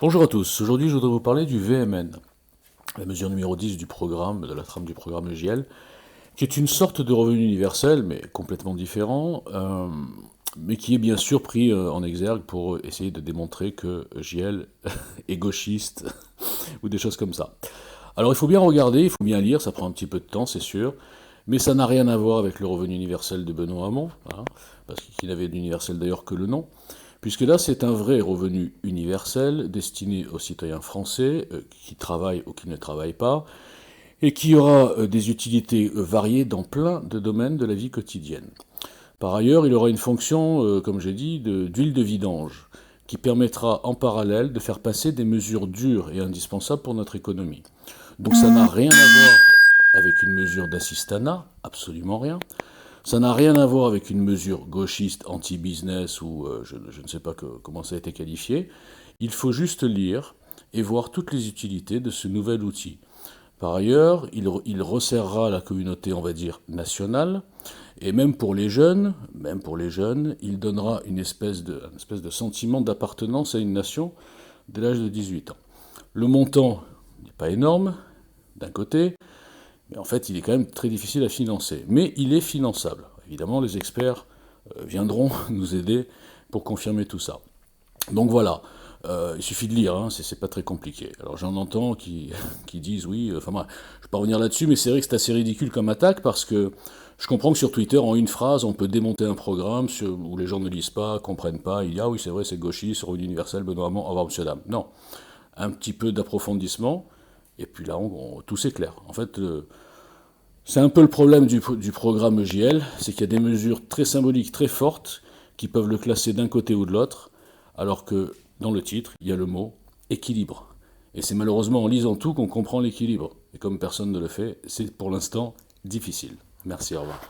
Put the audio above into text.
Bonjour à tous, aujourd'hui je voudrais vous parler du VMN, la mesure numéro 10 du programme, de la trame du programme EJL, qui est une sorte de revenu universel, mais complètement différent, mais qui est bien sûr pris en exergue pour essayer de démontrer que EJL est gauchiste, ou des choses comme ça. Alors il faut bien regarder, il faut bien lire, ça prend un petit peu de temps, c'est sûr, mais ça n'a rien à voir avec le revenu universel de Benoît Hamon, hein, parce qu'il n'avait d'universel d'ailleurs que le nom, puisque là c'est un vrai revenu universel destiné aux citoyens français qui travaillent ou qui ne travaillent pas, et qui aura des utilités variées dans plein de domaines de la vie quotidienne. Par ailleurs, il aura une fonction, comme j'ai dit, d'huile de vidange, qui permettra en parallèle de faire passer des mesures dures et indispensables pour notre économie. Donc ça n'a rien à voir avec une mesure d'assistanat, absolument rien. Ça n'a rien à voir avec une mesure gauchiste, anti-business, ou je ne sais pas comment ça a été qualifié. Il faut juste lire et voir toutes les utilités de ce nouvel outil. Par ailleurs, il resserrera la communauté, on va dire, nationale, et même pour les jeunes, il donnera une espèce de sentiment d'appartenance à une nation dès l'âge de 18 ans. Le montant n'est pas énorme, d'un côté, mais en fait, il est quand même très difficile à financer. Mais il est finançable. Évidemment, les experts viendront nous aider pour confirmer tout ça. Donc voilà, il suffit de lire, hein, c'est pas très compliqué. Alors j'en entends qui disent oui, enfin moi, je ne vais pas revenir là-dessus, mais c'est vrai que c'est assez ridicule comme attaque parce que je comprends que sur Twitter, en une phrase, on peut démonter un programme où les gens ne lisent pas, comprennent pas, il dit ah oui c'est vrai, c'est gauchiste, revenu universel, Benoît Hamon, au revoir monsieur dame. Non, un petit peu d'approfondissement, et puis là tout s'éclaire. En fait, c'est un peu le problème du programme EJL, c'est qu'il y a des mesures très symboliques, très fortes, qui peuvent le classer d'un côté ou de l'autre, alors que dans le titre, il y a le mot équilibre. Et c'est malheureusement en lisant tout qu'on comprend l'équilibre. Et comme personne ne le fait, c'est pour l'instant difficile. Merci, au revoir.